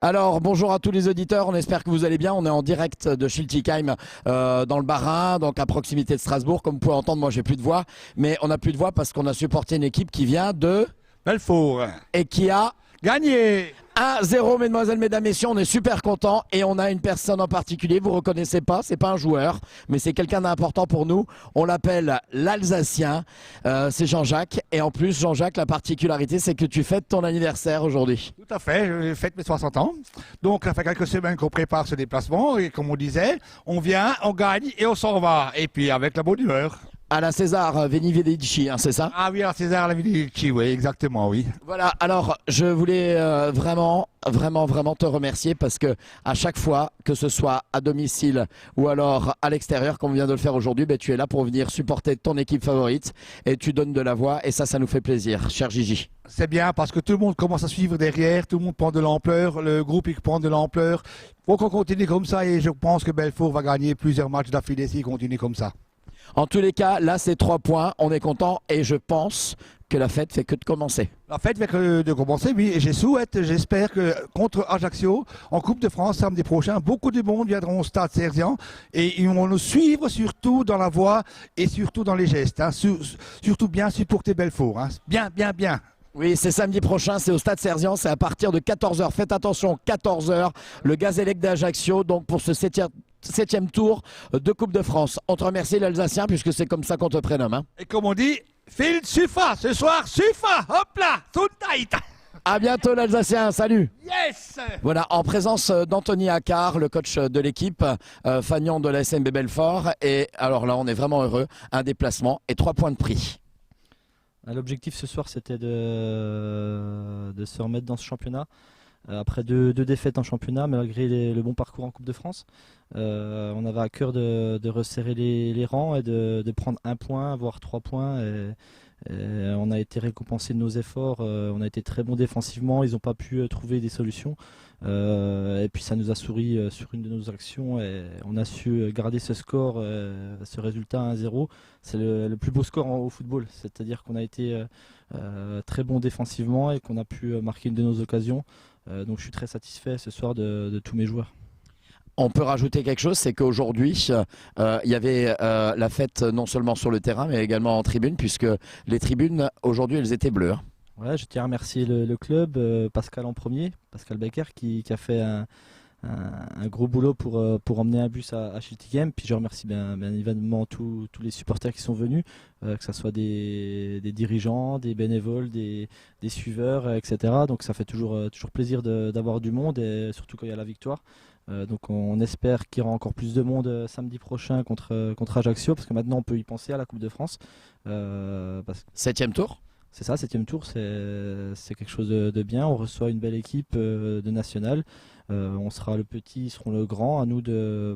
Alors, bonjour à tous les auditeurs, on espère que vous allez bien. On est en direct de Schiltigheim dans le Bas-Rhin, donc à proximité de Strasbourg. Comme vous pouvez entendre, moi j'ai plus de voix, mais on n'a plus de voix parce qu'on a supporté une équipe qui vient de... Belfort. Et qui a... Gagné. 1-0, mesdemoiselles, mesdames, messieurs, on est super contents et on a une personne en particulier, vous reconnaissez pas, c'est pas un joueur, mais c'est quelqu'un d'important pour nous. On l'appelle l'Alsacien, c'est Jean-Jacques. Et en plus, Jean-Jacques, la particularité, c'est que tu fêtes ton anniversaire aujourd'hui. Tout à fait, je fête mes 60 ans. Donc ça fait quelques semaines qu'on prépare ce déplacement et comme on disait, on vient, on gagne et on s'en va. Et puis avec la bonne humeur. À la César Veni Vidi, hein, c'est ça? Ah oui, alors César la Vidici, oui, exactement, oui. Voilà, alors je voulais vraiment te remercier parce que à chaque fois, que ce soit à domicile ou alors à l'extérieur, comme on vient de le faire aujourd'hui, ben, tu es là pour venir supporter ton équipe favorite et tu donnes de la voix et ça nous fait plaisir, cher Gigi. C'est bien parce que tout le monde commence à suivre derrière, tout le monde prend de l'ampleur, le groupe il prend de l'ampleur. Il faut qu'on continue comme ça et je pense que Belfort va gagner plusieurs matchs d'affilée s'il continue comme ça. En tous les cas, là c'est 3 points, on est content et je pense que la fête fait que de commencer. La fête fait que de commencer, oui, et j'espère que contre Ajaccio, en Coupe de France samedi prochain, beaucoup de monde viendront au stade Serzian et ils vont nous suivre surtout dans la voix et surtout dans les gestes. Hein. Surtout bien supporter Belfort. Hein. Bien, bien, bien. Oui, c'est samedi prochain, c'est au Stade Serzian, c'est à partir de 14 h. Faites attention, 14 h, le Gazélec d'Ajaccio, donc pour ce septième tour de Coupe de France. On te remercie l'Alsacien puisque c'est comme ça qu'on te prénomme. Hein. Et comme on dit, Phil Suffa, ce soir, Suffa, hop là, Sundheit. À bientôt l'Alsacien, salut. Yes. Voilà, en présence d'Anthony Accard, le coach de l'équipe, Fagnon de la SMB Belfort. Et alors là, on est vraiment heureux, un déplacement et 3 points de prix. L'objectif ce soir, c'était de se remettre dans ce championnat. Après deux défaites en championnat, malgré le bon parcours en Coupe de France, on avait à cœur de resserrer les rangs et de prendre 1 point, voire 3 points. Et on a été récompensé de nos efforts, on a été très bons défensivement, ils n'ont pas pu trouver des solutions. Et puis ça nous a souri sur une de nos actions et on a su garder ce score, ce résultat 1-0. C'est le plus beau score au football, c'est-à-dire qu'on a été très bon défensivement et qu'on a pu marquer une de nos occasions. Donc je suis très satisfait ce soir de tous mes joueurs. On peut rajouter quelque chose, c'est qu'aujourd'hui, il y avait la fête non seulement sur le terrain, mais également en tribune, puisque les tribunes, aujourd'hui, elles étaient bleues. Hein. Ouais, je tiens à remercier le club, Pascal en premier, Pascal Becker, qui a fait un gros boulot pour emmener un bus à Schiltigheim. Puis je remercie bien évidemment tous les supporters qui sont venus, que ce soit des dirigeants, des bénévoles, des suiveurs, etc. Donc ça fait toujours plaisir d'avoir du monde, et surtout quand il y a la victoire. Donc on espère qu'il y aura encore plus de monde samedi prochain contre Ajaccio, parce que maintenant on peut y penser à la Coupe de France. 7e tour. C'est ça, 7e tour, c'est quelque chose de bien. On reçoit une belle équipe de nationale. On sera le petit, ils seront le grand. À nous de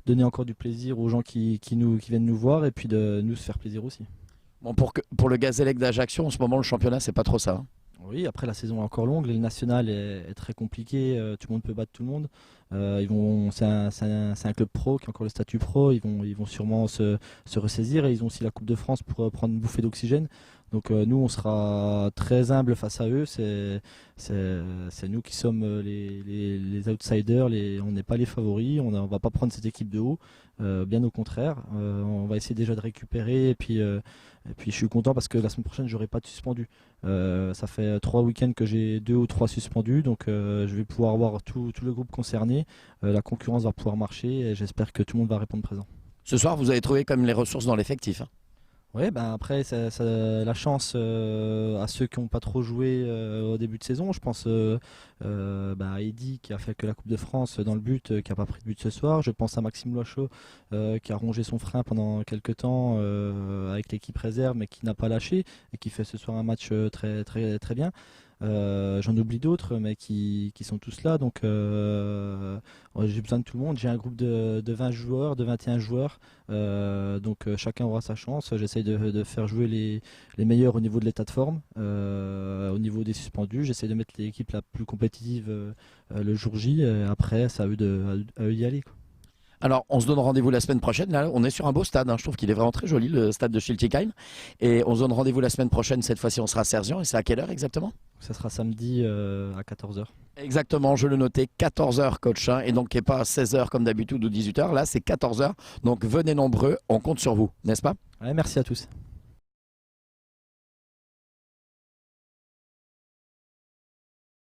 donner encore du plaisir aux gens qui viennent nous voir et puis de nous se faire plaisir aussi. Bon, pour le Gazélec d'Ajaccio, en ce moment, le championnat, c'est pas trop ça. Hein. Oui, après la saison est encore longue, le national est très compliqué, tout le monde peut battre tout le monde. C'est un club pro qui a encore le statut pro, ils vont sûrement se ressaisir et ils ont aussi la Coupe de France pour prendre une bouffée d'oxygène. Donc nous on sera très humble face à eux, c'est nous qui sommes les outsiders, on n'est pas les favoris, on va pas prendre cette équipe de haut, bien au contraire, on va essayer déjà de récupérer et puis je suis content parce que la semaine prochaine j'aurai pas de suspendu. Ça fait 3 week-ends que j'ai 2 ou 3 suspendus, donc je vais pouvoir voir tout le groupe concerné, la concurrence va pouvoir marcher et j'espère que tout le monde va répondre présent. Ce soir, vous avez trouvé quand même les ressources dans l'effectif. Hein. Oui, ben après, la chance à ceux qui n'ont pas trop joué au début de saison. Je pense à Eddy qui a fait que la Coupe de France dans le but, qui n'a pas pris de but ce soir. Je pense à Maxime Loiseau qui a rongé son frein pendant quelques temps avec l'équipe réserve, mais qui n'a pas lâché et qui fait ce soir un match très, très, très bien. J'en oublie d'autres, mais qui sont tous là. Donc j'ai besoin de tout le monde. J'ai un groupe de 20 joueurs, de 21 joueurs. Donc chacun aura sa chance. J'essaye de faire jouer les meilleurs au niveau de l'état de forme, au niveau des suspendus. J'essaie de mettre l'équipe la plus compétitive le jour J. Après, c'est à eux d'y aller, quoi. Alors, on se donne rendez-vous la semaine prochaine. Là, on est sur un beau stade, hein. Je trouve qu'il est vraiment très joli, le stade de Schiltigheim. Et on se donne rendez-vous la semaine prochaine. Cette fois-ci, on sera à Serzian. Et c'est à quelle heure exactement? Ça sera samedi à 14 h. Exactement, je le notais, 14 heures, coach. Hein, et donc, et pas 16 heures comme d'habitude ou 18 heures. Là, c'est 14 heures. Donc, venez nombreux. On compte sur vous, n'est-ce pas? Ouais, merci à tous.